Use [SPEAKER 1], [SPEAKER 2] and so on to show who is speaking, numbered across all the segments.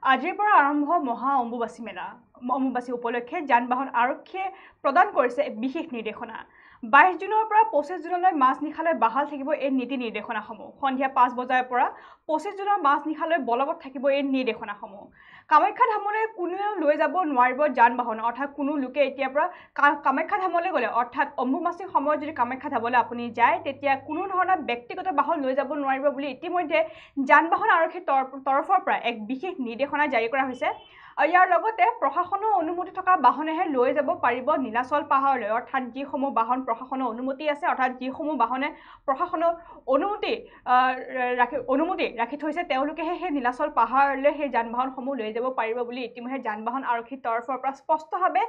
[SPEAKER 1] আজিৰ পৰা আৰম্ভ মহা অম্বুবাচী মেলা। অম্বুবাচী উপলক্ষে যান-বাহন আৰক্ষীয়ে প্ৰদান কৰিছে বিশেষ নিৰ্দেশনা। 22 জুনৰ পৰা 25 জুনলৈ মাজনিশালৈ বাহাল থাকিব এই নীতি নিৰ্দেশনাসমূহ। সন্ধিয়া 5 বজাৰ পৰা 25 জুনৰ মাজনিশালৈ বলবৎ থাকিব এই নিৰ্দেশনাসমূহ। কামাখ্যা ধামলৈ কোনেও লৈ যাব নোৱাৰিব যান-বাহন, অৰ্থাৎ কোনো লোকে এতিয়াৰ পৰা কামাখ্যা ধামলৈ গ'লে, অৰ্থাৎ অম্বুবাচীৰ সময়ত যদি কামাখ্যা ধামলৈ আপুনি যায়, তেতিয়া কোনো ধৰণৰ ব্যক্তিগত বাহন লৈ যাব নোৱাৰিব বুলি ইতিমধ্যে যান-বাহন আৰক্ষীৰ তৰফৰ পৰা এক বিশেষ নিৰ্দেশনা জাৰি কৰা হৈছে। ইয়াৰ লগতে প্ৰশাসনৰ অনুমতি থকা বাহনেহে লৈ যাব পাৰিব নীলাচল পাহাৰলৈ, অৰ্থাৎ যিসমূহ বাহন প্ৰশাসনৰ অনুমতি আছে, অৰ্থাৎ যিসমূহ বাহনে প্ৰশাসনৰ অনুমতি ৰাখি থৈছে, তেওঁলোকেহে সেই নীলাচল পাহাৰলৈ সেই যান-বাহনসমূহ লৈ যাব পাৰিব বুলি ইতিমধ্যে যান-বাহন আৰক্ষীৰ তৰফৰ পৰা স্পষ্টভাৱে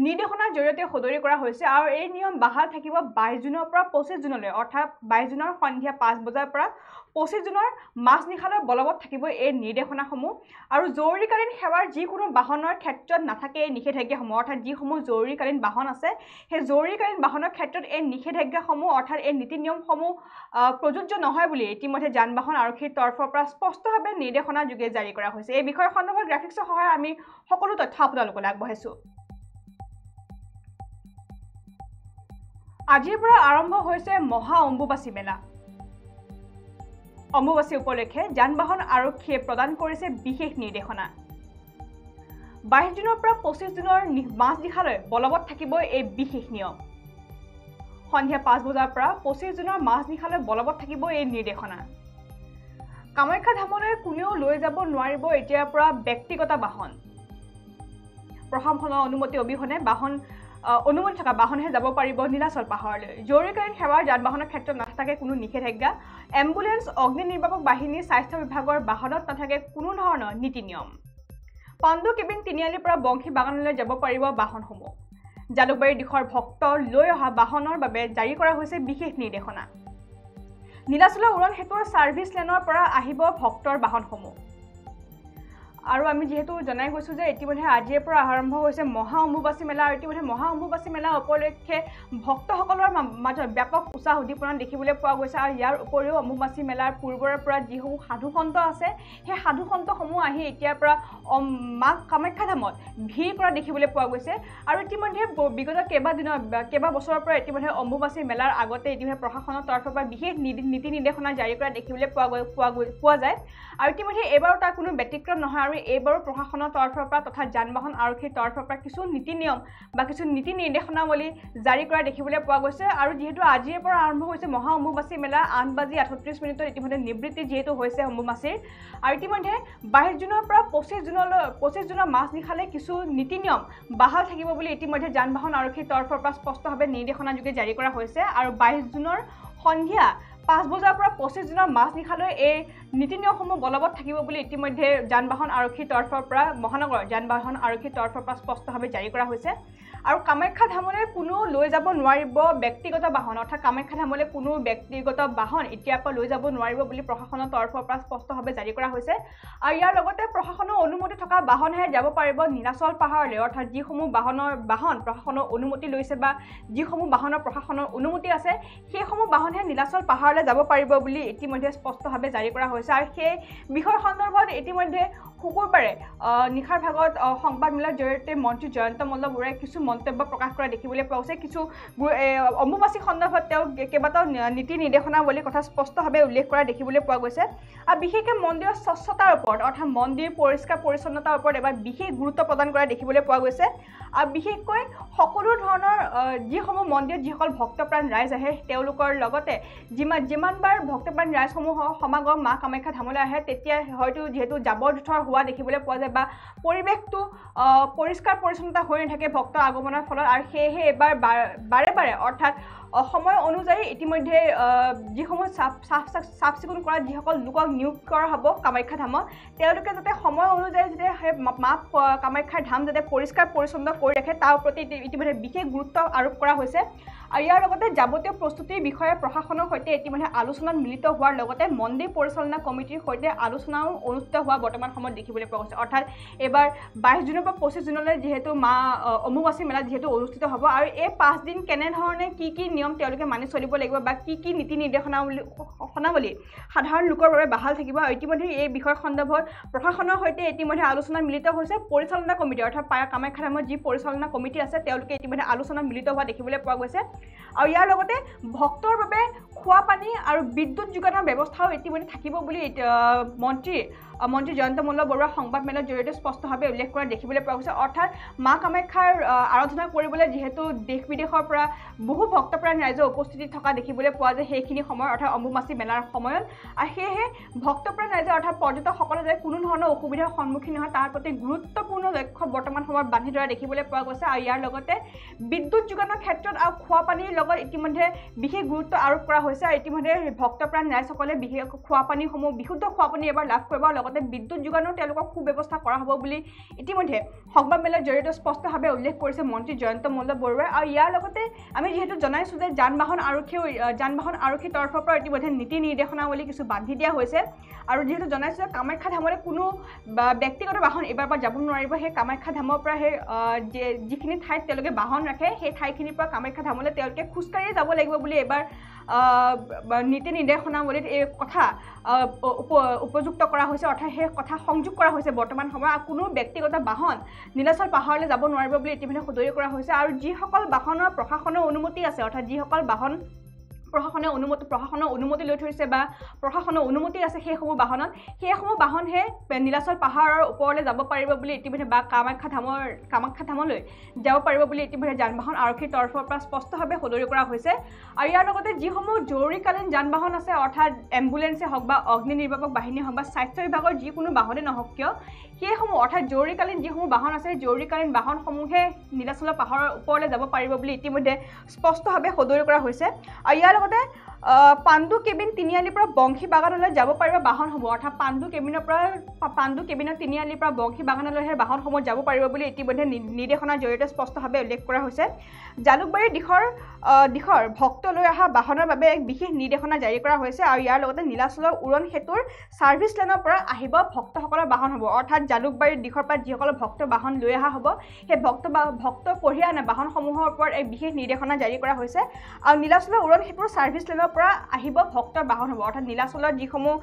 [SPEAKER 1] নিৰ্দেশনাৰ জৰিয়তে সদৰি কৰা হৈছে। আৰু এই নিয়ম বাহাল থাকিব 22 জুনৰ পৰা 25 জুনলৈ, অৰ্থাৎ 22 জুনৰ সন্ধিয়া 5 বজাৰ পৰা 25 জুনৰ মাজনিশালৈ বলবৎ থাকিব এই নিৰ্দেশনাসমূহ। আৰু জৰুৰীকালীন সেৱাৰ যিকোনো বাহনৰ ক্ষেত্ৰত নাথাকে এই নিষেধাজ্ঞাসমূহ, অৰ্থাৎ যিসমূহ জৰুৰীকালীন বাহন আছে সেই জৰুৰীকালীন বাহনৰ ক্ষেত্ৰত এই নিষেধাজ্ঞাসমূহ অৰ্থাৎ এই নীতি নিয়মসমূহ প্ৰযোজ্য নহয় বুলি ইতিমধ্যে যান-বাহন আৰক্ষীৰ তৰফৰ পৰা স্পষ্টভাৱে নিৰ্দেশনা যোগে জাৰি কৰা হৈছে। এই বিষয় সন্দৰ্ভত গ্ৰাফিক্সৰ সহায়ত আমি সকলো তথ্য আপোনালোকলৈ আগবঢ়াইছোঁ। আজিৰ পৰা আৰম্ভ হৈছে মহা অম্বুবাচী মেলা। অম্বুবাচী উপলক্ষে যান-বাহন আৰক্ষীয়ে প্ৰদান কৰিছে বিশেষ নিৰ্দেশনা। 22 জুনৰ পৰা 25 জুনৰ মাজনিশালৈ বলবৎ থাকিব এই বিশেষ নিয়ম। সন্ধিয়া 5 বজাৰ পৰা 25 জুনৰ মাজনিশালৈ বলবৎ থাকিব এই নিৰ্দেশনা। কামাখ্যা ধামলৈ কোনেও লৈ যাব নোৱাৰিব এতিয়াৰ পৰা ব্যক্তিগত বাহন। প্ৰশাসনৰ অনুমতি অবিহনে অনুমতি থকা বাহনহে যাব পাৰিব নীলাচল পাহাৰলৈ। জৰুৰীকালীন সেৱাৰ যান-বাহনৰ ক্ষেত্ৰত নাথাকে কোনো নিষেধাজ্ঞা। এম্বুলেন্স, অগ্নি নিৰ্বাপক বাহিনী, স্বাস্থ্য বিভাগৰ বাহনত নাথাকে কোনো ধৰণৰ নীতি নিয়ম। পাণ্ডু কেবিন তিনিআলিৰ পৰা বংশী বাগানলৈ যাব পাৰিব বাহনসমূহ। জালুকবাৰীৰ দিশৰ ভক্ত লৈ অহা বাহনৰ বাবে জাৰি কৰা হৈছে বিশেষ নিৰ্দেশনা। নীলাচলৰ উৰণ সেতুৰ ছাৰ্ভিচ লেনৰ পৰা আহিব ভক্তৰ বাহনসমূহ। আৰু আমি যেহেতু জনাই গৈছোঁ যে ইতিমধ্যে আজিৰ পৰা আৰম্ভ হৈছে মহা অম্বুবাচী মেলা, আৰু ইতিমধ্যে মহা অম্বুবাচী মেলা উপলক্ষে ভক্তসকলৰ মাজত ব্যাপক উৎসাহ উদ্দীপনা দেখিবলৈ পোৱা গৈছে। আৰু ইয়াৰ উপৰিও অম্বুবাচী মেলাৰ পূৰ্বৰে পৰা যিসমূহ সাধুসন্ত আছে সেই সাধুসন্তসমূহ আহি এতিয়াৰ পৰা মা কামাখ্যা ধামত ভিৰ কৰা দেখিবলৈ পোৱা গৈছে। আৰু ইতিমধ্যে বিগত কেইবাবছৰৰ পৰা ইতিমধ্যে অম্বুবাচী মেলাৰ আগতে ইতিমধ্যে প্ৰশাসনৰ তৰফৰ পৰা বিশেষ নীতি নিৰ্দেশনা জাৰি কৰা দেখিবলৈ পোৱা যায়। আৰু ইতিমধ্যে এইবাৰো তাৰ কোনো ব্যতিক্ৰম নহয়। আৰু এইবাৰো প্ৰশাসনৰ তৰফৰ পৰা তথা যান-বাহন আৰক্ষীৰ তৰফৰ পৰা কিছু নীতি নিয়ম বা কিছু নীতি নিৰ্দেশনাৱলী জাৰি কৰা দেখিবলৈ পোৱা গৈছে। আৰু যিহেতু আজিৰ পৰা আৰম্ভ হৈছে মহা অম্বুবাচী মেলা, 8:38 ইতিমধ্যে নিবৃত্তি যিহেতু হৈছে অম্বুবাচীৰ, আৰু ইতিমধ্যে 22 জুনৰ পৰা 25 জুনৰ মাজনিশালৈ কিছু নীতি নিয়ম বাহাল থাকিব বুলি ইতিমধ্যে যান-বাহন আৰক্ষীৰ তৰফৰ পৰা স্পষ্টভাৱে নিৰ্দেশনা যোগে জাৰি কৰা হৈছে। আৰু 22 জুনৰ সন্ধিয়া 5 বজাৰ পৰা 25 জুনৰ মাজনিশালৈ এই নীতি নিয়মসমূহ বলবৎ থাকিব বুলি ইতিমধ্যে যান-বাহন আৰক্ষীৰ তৰফৰ পৰা মহানগৰ যান-বাহন আৰক্ষীৰ তৰফৰ পৰা স্পষ্টভাৱে জাৰি কৰা হৈছে। আৰু কামাখ্যা ধামলৈ কোনো লৈ যাব নোৱাৰিব ব্যক্তিগত বাহন, অৰ্থাৎ কামাখ্যা ধামলৈ কোনো ব্যক্তিগত বাহন এতিয়াৰ পৰা লৈ যাব নোৱাৰিব বুলি প্ৰশাসনৰ তৰফৰ পৰা স্পষ্টভাৱে জাৰি কৰা হৈছে। আৰু ইয়াৰ লগতে প্ৰশাসনৰ অনুমতি থকা বাহনহে যাব পাৰিব নীলাচল পাহাৰলৈ, অৰ্থাৎ যিসমূহ বাহন প্ৰশাসনৰ অনুমতি লৈছে বা যিসমূহ বাহনৰ প্ৰশাসনৰ অনুমতি আছে সেইসমূহ বাহনহে নীলাচল পাহাৰলৈ যাব পাৰিব বুলি ইতিমধ্যে স্পষ্টভাৱে জাৰি কৰা হৈছে। আৰু সেই বিষয় সন্দৰ্ভত ইতিমধ্যে শুকুৰবাৰে নিশাৰ ভাগত সংবাদমেলৰ জৰিয়তে মন্ত্ৰী জয়ন্ত মল্ল বৰুৱাই কিছু মন্তব্য প্ৰকাশ কৰা দেখিবলৈ পোৱা গৈছে। কিছু অম্বুবাচী সন্দৰ্ভত তেওঁ কেইবাটাও নীতি নিৰ্দেশনাৱলীৰ কথা স্পষ্টভাৱে উল্লেখ কৰা দেখিবলৈ পোৱা গৈছে। আৰু বিশেষকৈ মন্দিৰৰ স্বচ্ছতাৰ ওপৰত, অৰ্থাৎ মন্দিৰ পৰিষ্কাৰ পৰিচ্ছন্নতাৰ ওপৰত এবাৰ বিশেষ গুৰুত্ব প্ৰদান কৰা দেখিবলৈ পোৱা গৈছে। আৰু বিশেষকৈ সকলো ধৰণৰ যিসমূহ মন্দিৰত যিসকল ভক্তপ্ৰাণ ৰাইজ আহে তেওঁলোকৰ লগতে যিমানবাৰ ভক্তপ্ৰাণ ৰাইজসমূহ সমাগম মা কামাখ্যা ধামলৈ আহে তেতিয়া হয়তো যিহেতু জাবৰ-জোথৰ হোৱা দেখিবলৈ পোৱা যায় বা পৰিৱেশটো পৰিষ্কাৰ পৰিচ্ছন্নতা হৈ নাথাকে ভক্তৰ আগমনৰ ফলত। আৰু সেয়েহে এইবাৰ বাৰে বাৰে অৰ্থাৎ সময় অনুযায়ী ইতিমধ্যে যিসমূহ চাফ চিকুণ কৰা যিসকল লোকক নিয়োগ কৰা হ'ব কামাখ্যা ধামত, তেওঁলোকে যাতে সময় অনুযায়ী যাতে সেই মা কামাখ্যাৰ ধাম যাতে পৰিষ্কাৰ পৰিচ্ছন্ন কৰি ৰাখে তাৰ প্ৰতি ইতিমধ্যে বিশেষ গুৰুত্ব আৰোপ কৰা হৈছে। আৰু ইয়াৰ লগতে যাৱতীয় প্ৰস্তুতিৰ বিষয়ে প্ৰশাসনৰ সৈতে ইতিমধ্যে আলোচনাত মিলিত হোৱাৰ লগতে মন্দিৰ পৰিচালনা কমিটিৰ সৈতে আলোচনাও অনুষ্ঠিত হোৱা বৰ্তমান সময়ত দেখিবলৈ পোৱা গৈছে। অৰ্থাৎ এইবাৰ 22 জুনৰ পৰা 25 জুনলৈ যিহেতু অম্বুবাচী মেলা যিহেতু অনুষ্ঠিত হ'ব, আৰু এই 5 দিন কেনেধৰণে কি নিয়ম তেওঁলোকে মানি চলিব লাগিব বা কি নীতি নিৰ্দেশনাৱলী সাধাৰণ লোকৰ বাবে বাহাল থাকিব ইতিমধ্যে এই বিষয় সন্দৰ্ভত প্ৰশাসনৰ সৈতে ইতিমধ্যে আলোচনা মিলিত হৈছে পৰিচালনা কমিটি অৰ্থাৎ কামাখ্যা ধামৰ যি পৰিচালনা কমিটি আছে তেওঁলোকে ইতিমধ্যে আলোচনা মিলিত হোৱা দেখিবলৈ পোৱা গৈছে আৰু ইয়াৰ লগতে ভক্তৰ বাবে খোৱা পানী আৰু বিদ্যুৎ যোগানৰ ব্যৱস্থাও ইতিমধ্যে থাকিব বুলি মন্ত্ৰী জয়ন্ত মল্ল বৰুৱা সংবাদমেলৰ জৰিয়তে স্পষ্টভাৱে উল্লেখ কৰা দেখিবলৈ পোৱা গৈছে অৰ্থাৎ মা কামাখ্যাৰ আৰাধনা কৰিবলৈ যিহেতু দেশ বিদেশৰ পৰা বহু ভক্তপ্ৰাণ ৰাইজৰ উপস্থিতি থকা দেখিবলৈ পোৱা যায় সেইখিনি সময় অৰ্থাৎ অম্বুবাচী মেলাৰ সময়ত আৰু সেয়েহে ভক্তপ্ৰাণ ৰাইজে অৰ্থাৎ পৰ্যটকসকলে যে কোনো ধৰণৰ অসুবিধাৰ সন্মুখীন নহয় তাৰ প্ৰতি গুৰুত্বপূৰ্ণ লক্ষ্য বৰ্তমান সময়ত বান্ধি ধৰা দেখিবলৈ পোৱা গৈছে আৰু ইয়াৰ লগতে বিদ্যুৎ যোগানৰ ক্ষেত্ৰত আৰু খোৱা পানীৰ লগত ইতিমধ্যে বিশেষ গুৰুত্ব আৰোপ কৰা হৈছে আৰু ইতিমধ্যে ভক্তপ্ৰাণ ৰাইজসকলে বিশেষ খোৱা পানীসমূহ বিশুদ্ধ খোৱা পানী এবাৰ লাভ কৰিব আৰু লগতে বিদ্যুৎ যোগানৰ তেওঁলোকক সুব্যৱস্থা কৰা হ'ব বুলি ইতিমধ্যে সংবাদমেলৰ জৰিয়তে স্পষ্টভাৱে উল্লেখ কৰিছে মন্ত্ৰী জয়ন্ত মল্ল বৰুৱাই আৰু ইয়াৰ লগতে আমি যিহেতু জনাইছোঁ যে যান বাহন আৰক্ষীৰ তৰফৰ পৰা ইতিমধ্যে নীতি নিৰ্দেশনাৱলী কিছু বান্ধি দিয়া হৈছে আৰু যিহেতু জনাইছোঁ যে কামাখ্যা ধামলৈ কোনো ব্যক্তিগত বাহন এইবাৰ পৰা যাব নোৱাৰিব সেই কামাখ্যা ধামৰ পৰা সেই যিখিনি ঠাইত তেওঁলোকে বাহন ৰাখে সেই ঠাইখিনিৰ পৰা কামাখ্যা ধামলৈ তেওঁলোকে খোজকাঢ়িয়ে যাব লাগিব বুলি এইবাৰ নীতি নিৰ্দেশনাৱলীত এই কথা উপযুক্ত কৰা হৈছে অৰ্থাৎ সেই কথা সংযোগ কৰা হৈছে বৰ্তমান সময়ত কোনো ব্যক্তিগত বাহন নীলাচল পাহাৰলৈ যাব নোৱাৰিব বুলি ইতিমধ্যে সদৰি কৰা হৈছে আৰু যিসকল বাহনৰ প্ৰশাসনৰ অনুমতি আছে অৰ্থাৎ যিসকল বাহন প্ৰশাসনৰ অনুমতি লৈ থৈছে বা প্ৰশাসনৰ অনুমতি আছে সেইসমূহ বাহনহে নীলাচল পাহাৰৰ ওপৰলৈ যাব পাৰিব বুলি ইতিমধ্যে বা কামাখ্যা ধামলৈ যাব পাৰিব বুলি ইতিমধ্যে যান বাহন আৰক্ষীৰ তৰফৰ পৰা স্পষ্টভাৱে সদৰি কৰা হৈছে আৰু ইয়াৰ লগতে যিসমূহ জৰুৰীকালীন যান বাহন আছে অৰ্থাৎ এম্বুলেন্সে হওক বা অগ্নি নিৰ্বাপক বাহিনী হওক বা স্বাস্থ্য বিভাগৰ যিকোনো বাহনে নহওক কিয় সেইসমূহ অৰ্থাৎ জৰুৰীকালীন যিসমূহ বাহন আছে জৰুৰীকালীন বাহনসমূহে নীলাচলৰ পাহাৰৰ ওপৰলৈ যাব পাৰিব বুলি ইতিমধ্যে স্পষ্টভাৱে সদৰি কৰা হৈছে আৰু ইয়াৰ লগতে পাণ্ডু কেবিন তিনিআলিৰ পৰা বংশী বাগানলৈ যাব পাৰিব বাহনসমূহ অৰ্থাৎ পাণ্ডু কেবিনৰ তিনিআলিৰ পৰা বংশী বাগানলৈহে বাহনসমূহ যাব পাৰিব বুলি ইতিমধ্যে নিৰ্দেশনাৰ জৰিয়তে স্পষ্টভাৱে উল্লেখ কৰা হৈছে জালুকবাৰীৰ দিশৰ ভক্ত লৈ অহা বাহনৰ বাবে এক বিশেষ নিৰ্দেশনা জাৰি কৰা হৈছে আৰু ইয়াৰ লগতে নীলাচলৰ উৰণ সেতুৰ ছাৰ্ভিচ লেনৰ পৰা আহিব ভক্তসকলৰ বাহন হ'ব অৰ্থাৎ জালুকবাৰীৰ দিশৰ পৰা যিসকল ভক্ত বাহন লৈ অহা হ'ব সেই ভক্ত কঢ়িয়াই অনা বাহনসমূহৰ ওপৰত এক বিশেষ নিৰ্দেশনা জাৰি কৰা হৈছে আৰু নীলাচলৰ উৰণ সেতুৰ ছাৰ্ভিচ লেনৰ পৰা আহিব ভক্তৰ বাহন হ'ব অৰ্থাৎ নীলাচলৰ যিসমূহ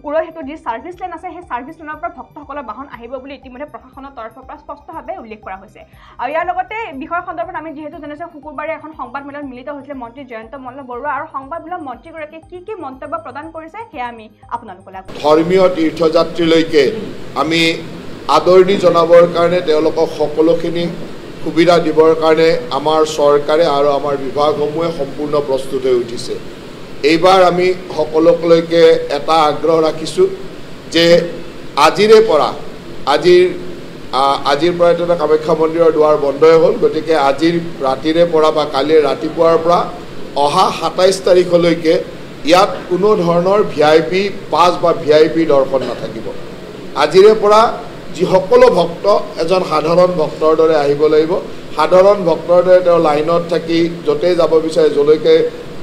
[SPEAKER 1] উৰণ সেতুৰ যি ছাৰ্ভিচ লেন আছে সেই ছাৰ্ভিচ লেনৰ পৰা ভক্তসকলৰ বাহন আহিব বুলি ইতিমধ্যে প্ৰশাসনৰ তৰফৰ পৰা স্পষ্টভাৱে উল্লেখ কৰা হৈছে আৰু ইয়াৰ লগতে বিষয় সন্দৰ্ভত আমি যিহেতু জানিছোঁ শুকুৰবাৰে এখন সংবাদমেলত মিলিত হৈছিলে মন্ত্ৰী জয়ন্ত মল্ল বৰুৱা আৰু সংবাদমেলত মন্ত্ৰীগৰাকীয়ে কি মন্তব্য প্ৰদান কৰিছে সেয়া আমি আপোনালোকলৈ
[SPEAKER 2] ধৰ্মীয় তীৰ্থযাত্ৰীলৈকে আমি আদৰণি জনাবৰ কাৰণে তেওঁলোকক সকলোখিনি সুবিধা দিবৰ কাৰণে আমাৰ চৰকাৰে আৰু আমাৰ বিভাগসমূহে সম্পূৰ্ণ প্ৰস্তুত হৈ উঠিছে এইবাৰ আমি সকলোলৈকে এটা আগ্ৰহ ৰাখিছোঁ যে আজিৰ পৰা এটা কামাখ্যা মন্দিৰৰ দুৱাৰ বন্ধই হ'ল গতিকে আজিৰ ৰাতিৰে পৰা বা কালিৰ ৰাতিপুৱাৰ পৰা অহা ২৭ তাৰিখলৈকে ইয়াত কোনো ধৰণৰ VIP পাছ বা VIP দৰ্শন নাথাকিব আজিৰে পৰা যিসকলো ভক্ত এজন সাধাৰণ ভক্তৰ দৰে আহিব লাগিব সাধাৰণ ভক্তৰ দৰে তেওঁ লাইনত থাকি য'তেই যাব বিচাৰে য'লৈকে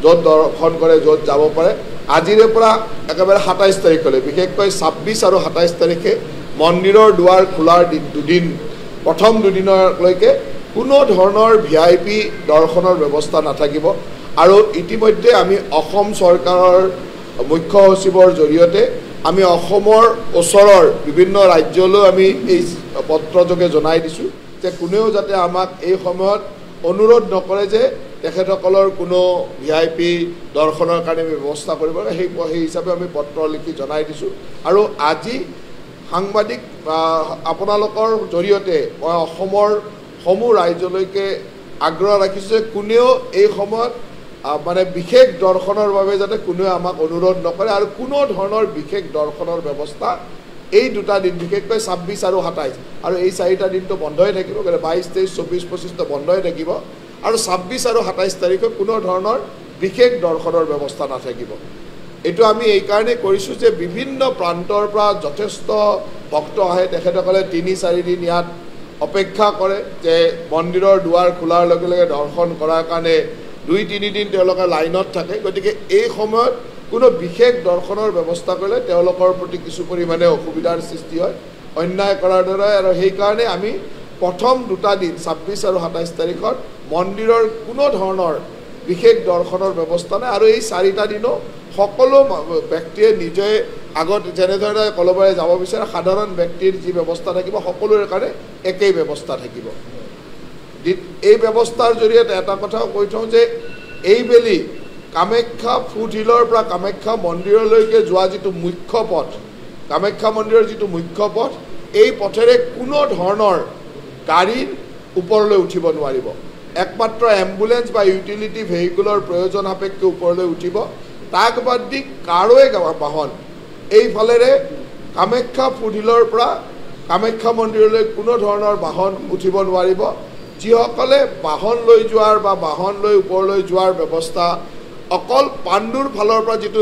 [SPEAKER 2] য'ত দৰ্শন কৰে য'ত যাব পাৰে আজিৰে পৰা একেবাৰে ২৭ তাৰিখলৈ বিশেষকৈ ২৬ আৰু ২৭ তাৰিখে মন্দিৰৰ দুৱাৰ খোলাৰ দুদিন প্ৰথম দুদিনলৈকে কোনো ধৰণৰ VIP দৰ্শনৰ ব্যৱস্থা নাথাকিব আৰু ইতিমধ্যে আমি অসম চৰকাৰৰ মুখ্য সচিবৰ জৰিয়তে আমি অসমৰ ওচৰৰ বিভিন্ন ৰাজ্যলৈ আমি এই পত্ৰযোগে জনাই দিছোঁ যে কোনেও যাতে আমাক এই সময়ত অনুৰোধ নকৰে যে তেখেতসকলৰ কোনো VIP দৰ্শনৰ কাৰণে ব্যৱস্থা কৰিব সেই হিচাপে আমি পত্ৰ লিখি জনাই দিছোঁ আৰু আজি সাংবাদিক আপোনালোকৰ জৰিয়তে মই অসমৰ সমূহ ৰাজ্যলৈকে আগ্ৰহ ৰাখিছোঁ যে কোনেও এই সময়ত মানে বিশেষ দৰ্শনৰ বাবে যাতে কোনেও আমাক অনুৰোধ নকৰে আৰু কোনো ধৰণৰ বিশেষ দৰ্শনৰ ব্যৱস্থা এই দুটা দিন বিশেষকৈ ২৬ আৰু ২৭ আৰু এই চাৰিটা দিনটো বন্ধই থাকিব গতিকে ২২, ২৩, ২৪, ২৫টো বন্ধই থাকিব আৰু ২৬ আৰু ২৭ তাৰিখত কোনো ধৰণৰ বিশেষ দৰ্শনৰ ব্যৱস্থা নাথাকিব এইটো আমি এই কাৰণে কৰিছোঁ যে বিভিন্ন প্ৰান্তৰ পৰা যথেষ্ট ভক্ত আহে তেখেতসকলে ৩-৪ দিন ইয়াত অপেক্ষা কৰে যে মন্দিৰৰ দুৱাৰ খোলাৰ লগে লগে দৰ্শন কৰাৰ কাৰণে ২-৩ দিন তেওঁলোকে লাইনত থাকে গতিকে এই সময়ত কোনো বিশেষ দৰ্শনৰ ব্যৱস্থা কৰিলে তেওঁলোকৰ প্ৰতি কিছু পৰিমাণে অসুবিধাৰ সৃষ্টি হয় অন্যায় কৰাৰ দৰে আৰু সেইকাৰণে আমি প্ৰথম দুটা দিন ২৬ আৰু ২৭ তাৰিখত মন্দিৰৰ কোনো ধৰণৰ বিশেষ দৰ্শনৰ ব্যৱস্থা নাই আৰু এই 4টা দিনো সকলো ব্যক্তিয়ে নিজে আগত যেনেধৰণে কলবাৰে যাব বিচাৰে সাধাৰণ ব্যক্তিৰ যি ব্যৱস্থা থাকিব সকলোৰে কাৰণে একেই ব্যৱস্থা থাকিব এই ব্যৱস্থাৰ জৰিয়তে এটা কথা কৈ থওঁ যে এইবেলি কামাখ্যা ফুটহিলৰ পৰা কামাখ্যা মন্দিৰলৈকে যোৱা যিটো মুখ্য পথ কামাখ্যা মন্দিৰৰ যিটো মুখ্য পথ এই পথেৰে কোনো ধৰণৰ গাড়ীৰ ওপৰলৈ উঠিব নোৱাৰিব একমাত্ৰ এম্বুলেন্স বা ইউটিলিটি ভেহিকুলৰ প্ৰয়োজন সাপেক্ষে ওপৰলৈ উঠিব তাক বাদ দি কাৰোৱে বাহন এইফালেৰে কামাখ্যা ফুটহিলৰ পৰা কামাখ্যা মন্দিৰলৈ কোনো ধৰণৰ বাহন উঠিব নোৱাৰিব যিসকলে বাহন লৈ যোৱাৰ বা বাহন লৈ ওপৰলৈ যোৱাৰ ব্যৱস্থা অকল পাণ্ডুৰ ফালৰ পৰা যিটো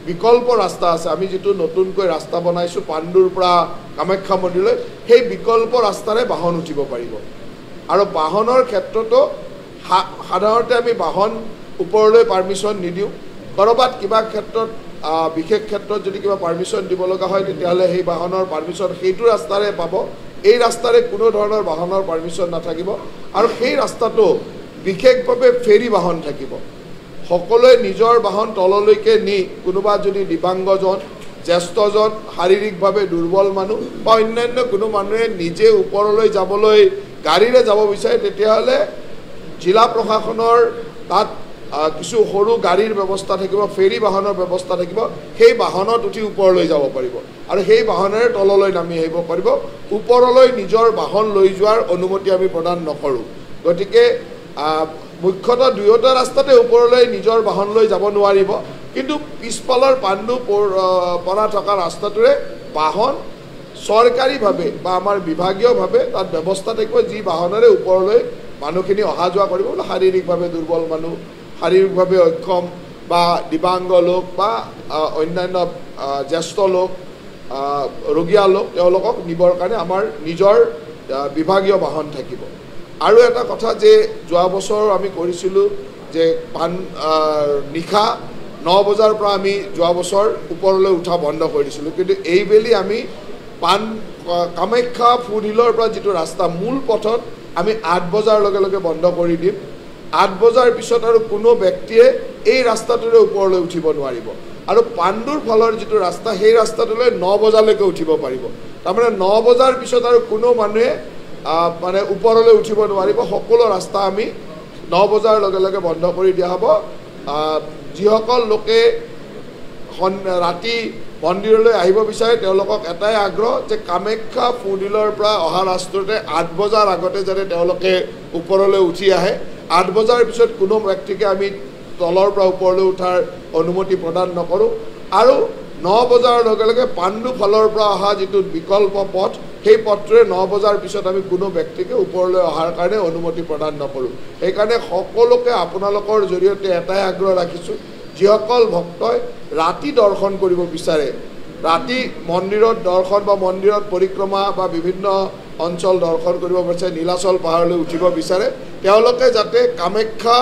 [SPEAKER 2] বিকল্প ৰাস্তা আছে আমি যিটো নতুনকৈ ৰাস্তা বনাইছোঁ পাণ্ডুৰ পৰা কামাখ্যা মন্দিৰলৈ সেই বিকল্প ৰাস্তাৰে বাহন উঠিব পাৰিব আৰু বাহনৰ ক্ষেত্ৰতো সাধাৰণতে আমি বাহন ওপৰলৈ পাৰ্মিশ্যন নিদিওঁ কৰবাত কিবা ক্ষেত্ৰত বিশেষ ক্ষেত্ৰত যদি কিবা পাৰ্মিশ্যন দিব লগা হয় তেতিয়াহ'লে সেই বাহনৰ পাৰ্মিশ্যন সেইটো ৰাস্তাৰে পাব এই ৰাস্তাৰে কোনো ধৰণৰ বাহনৰ পাৰ্মিশ্যন নাথাকিব আৰু সেই ৰাস্তাটো বিশেষভাৱে ফেৰী বাহন থাকিব সকলোৱে নিজৰ বাহন তললৈকে নি কোনোবা যদি দিব্যাংগজন জ্যেষ্ঠজন শাৰীৰিকভাৱে দুৰ্বল মানুহ বা অন্যান্য কোনো মানুহে নিজে ওপৰলৈ যাবলৈ গাড়ীৰে যাব বিচাৰে তেতিয়াহ'লে জিলা প্ৰশাসনৰ তাত কিছু সৰু গাড়ীৰ ব্যৱস্থা থাকিব ফেৰী বাহনৰ ব্যৱস্থা থাকিব সেই বাহনত উঠি ওপৰলৈ যাব পাৰিব আৰু সেই বাহনেৰে তললৈ নামি আহিব পাৰিব ওপৰলৈ নিজৰ বাহন লৈ যোৱাৰ অনুমতি আমি প্ৰদান নকৰোঁ গতিকে মুখ্যতঃ দুয়োটা ৰাস্তাতে ওপৰলৈ নিজৰ বাহন লৈ যাব নোৱাৰিব কিন্তু পিছফালৰ পাণ্ডু পৰা থকা ৰাস্তাটোৰে বাহন চৰকাৰীভাৱে বা আমাৰ বিভাগীয়ভাৱে তাত ব্যৱস্থা থাকিব যি বাহনেৰে ওপৰলৈ মানুহখিনি অহা যোৱা কৰিব শাৰীৰিকভাৱে দুৰ্বল মানুহ শাৰীৰিকভাৱে অক্ষম বা দিব্যাংগ লোক বা অন্যান্য জ্যেষ্ঠ লোক ৰোগীয়া লোক তেওঁলোকক নিবৰ কাৰণে আমাৰ নিজৰ বিভাগীয় বাহন থাকিব আৰু এটা কথা যে যোৱা বছৰ আমি কৰিছিলোঁ যে নিশা 9 বজাৰ পৰা আমি যোৱা বছৰ ওপৰলৈ উঠা বন্ধ কৰি দিছিলোঁ কিন্তু এইবেলি আমি কামাখ্যা ফুটহিলৰ পৰা যিটো ৰাস্তা মূল পথত আমি 8 বজাৰ লগে লগে বন্ধ কৰি দিম 8 বজাৰ পিছত আৰু কোনো ব্যক্তিয়ে এই ৰাস্তাটোৰে ওপৰলৈ উঠিব নোৱাৰিব আৰু পাণ্ডুৰ ফালৰ যিটো ৰাস্তা সেই ৰাস্তাটোলৈ 9 বজালৈকে উঠিব পাৰিব তাৰমানে 9 বজাৰ পিছত আৰু কোনো মানুহে মানে ওপৰলৈ উঠিব নোৱাৰিব সকলো ৰাস্তা আমি 9 বজাৰ লগে লগে বন্ধ কৰি দিয়া হ'ব যিসকল লোকে ৰাতি মন্দিৰলৈ আহিব বিচাৰে তেওঁলোকক এটাই আগ্ৰহ যে কামাখ্যা ফুটহিলৰ পৰা অহা ৰাস্তাতে 8 বজাৰ আগতে যাতে তেওঁলোকে ওপৰলৈ উঠি আহে 8 বজাৰ পিছত কোনো ব্যক্তিকে আমি তলৰ পৰা ওপৰলৈ উঠাৰ অনুমতি প্ৰদান নকৰোঁ আৰু 9 বজাৰ লগে লগে পাণ্ডু ফালৰ পৰা অহা যিটো বিকল্প পথ সেই পথটোৰে 9 বজাৰ পিছত আমি কোনো ব্যক্তিকে ওপৰলৈ অহাৰ কাৰণে অনুমতি প্ৰদান নকৰোঁ সেইকাৰণে সকলোকে আপোনালোকৰ জৰিয়তে এটাই আগ্ৰহ ৰাখিছোঁ যিসকল ভক্তই ৰাতি দৰ্শন কৰিব বিচাৰে ৰাতি মন্দিৰত দৰ্শন বা মন্দিৰত পৰিক্ৰমা বা বিভিন্ন অঞ্চল দৰ্শন কৰিব বিচাৰে নীলাচল পাহাৰলৈ উঠিব বিচাৰে তেওঁলোকে যাতে কামাখ্যা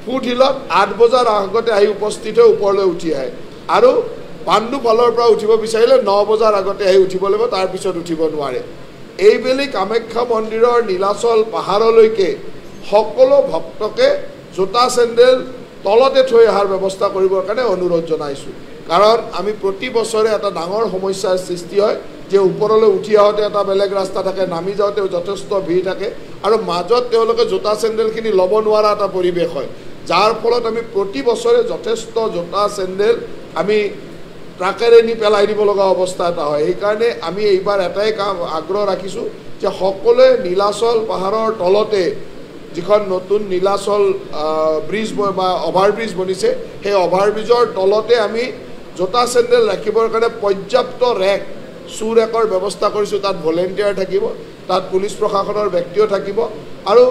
[SPEAKER 2] ফুটহিলত 8 বজাৰ আগতে আহি উপস্থিত হৈ ওপৰলৈ উঠি আহে আৰু পাণ্ডু ফালৰ পৰা উঠিব বিচাৰিলে 9 বজাৰ আগতে আহি উঠিব লাগিব তাৰ পিছত উঠিব নোৱাৰে এইবেলি কামাখ্যা মন্দিৰৰ নীলাচল পাহাৰলৈকে সকলো ভক্তকে জোতা চেণ্ডেল তলতে থৈ অহাৰ ব্যৱস্থা কৰিবৰ কাৰণে অনুৰোধ জনাইছোঁ কাৰণ আমি প্ৰতি বছৰে এটা ডাঙৰ সমস্যাৰ সৃষ্টি হয় যে ওপৰলৈ উঠি আহোঁতে এটা বেলেগ ৰাস্তা থাকে নামি যাওঁতে যথেষ্ট ভিৰ থাকে আৰু মাজত তেওঁলোকে জোতা চেণ্ডেলখিনি ল'ব নোৱাৰা এটা পৰিৱেশ হয় যাৰ ফলত আমি প্ৰতি বছৰে যথেষ্ট জোতা চেণ্ডেল আমি ট্ৰাকেৰে নি পেলাই দিব লগা অৱস্থা এটা হয় সেইকাৰণে আমি এইবাৰ এটাই আগ্ৰহ ৰাখিছোঁ যে সকলোৱে নীলাচল পাহাৰৰ তলতে যিখন নতুন নীলাচল ব্ৰিজ বা অভাৰব্ৰিজ বনিছে সেই অভাৰব্ৰিজৰ তলতে আমি জোতা চেণ্ডেল ৰাখিবৰ কাৰণে পৰ্যাপ্ত ৰেক শ্বু ৰেকৰ ব্যৱস্থা কৰিছোঁ তাত ভলেণ্টিয়াৰ থাকিব তাত পুলিচ প্ৰশাসনৰ ব্যক্তিও থাকিব আৰু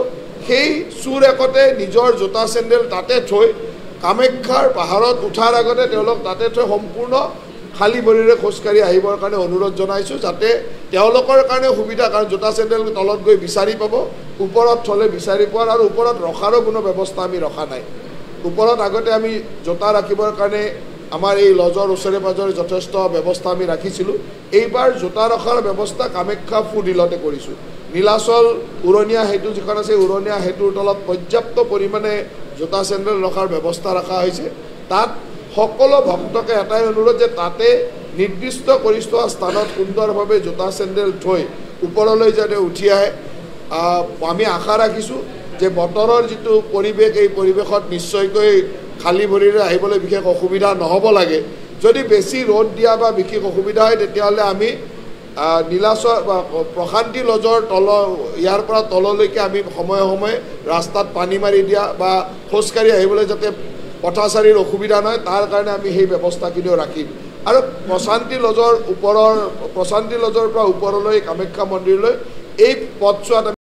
[SPEAKER 2] সেই শ্বু ৰেকতে নিজৰ জোতা চেণ্ডেল তাতে থৈ কামাখ্যাৰ পাহাৰত উঠাৰ আগতে তেওঁলোক তাতে থৈ সম্পূৰ্ণ খালী ভৰিৰে খোজকাঢ়ি আহিবৰ কাৰণে অনুৰোধ জনাইছোঁ যাতে তেওঁলোকৰ কাৰণে সুবিধা কাৰণ জোতা চেণ্ডেল তলত গৈ বিচাৰি পাব ওপৰত থ'লে বিচাৰি পোৱাৰ আৰু ওপৰত ৰখাৰো কোনো ব্যৱস্থা আমি ৰখা নাই ওপৰত আগতে আমি জোতা ৰাখিবৰ কাৰণে আমাৰ এই লজৰ ওচৰে পাজৰে যথেষ্ট ব্যৱস্থা আমি ৰাখিছিলোঁ এইবাৰ জোতা ৰখাৰ ব্যৱস্থা কামাখ্যা ফুটহিলতে কৰিছোঁ নীলাচল উৰণীয়া সেতু যিখন আছে উৰণীয়া সেতুৰ তলত পৰ্যাপ্ত পৰিমাণে জোতা চেণ্ডেল ৰখাৰ ব্যৱস্থা ৰখা হৈছে। তাত সকলো ভক্তকে এটাই অনুৰোধ যে তাতে নিৰ্দিষ্ট কৰি থোৱা স্থানত সুন্দৰভাৱে জোতা চেণ্ডেল থৈ ওপৰলৈ যাতে উঠি আহে। আমি আশা ৰাখিছোঁ যে বতৰৰ যিটো পৰিৱেশ, এই পৰিৱেশত নিশ্চয়কৈ খালী ভৰিৰে আহিবলৈ বিশেষ অসুবিধা নহ'ব লাগে। যদি বেছি ৰ'দ দিয়া বা বিশেষ অসুবিধা হয় তেতিয়াহ'লে আমি নীলাচল বা প্ৰশান্তি লজৰ ইয়াৰ পৰা তললৈকে আমি সময়ে সময়ে ৰাস্তাত পানী মাৰি দিয়া বা খোজকাঢ়ি আহিবলৈ যাতে পথচাৰীৰ অসুবিধা নহয় তাৰ কাৰণে আমি সেই ব্যৱস্থাখিনিও ৰাখিম। আৰু প্ৰশান্তি লজৰ পৰা ওপৰলৈ কামাখ্যা মন্দিৰলৈ এই পথছোৱাত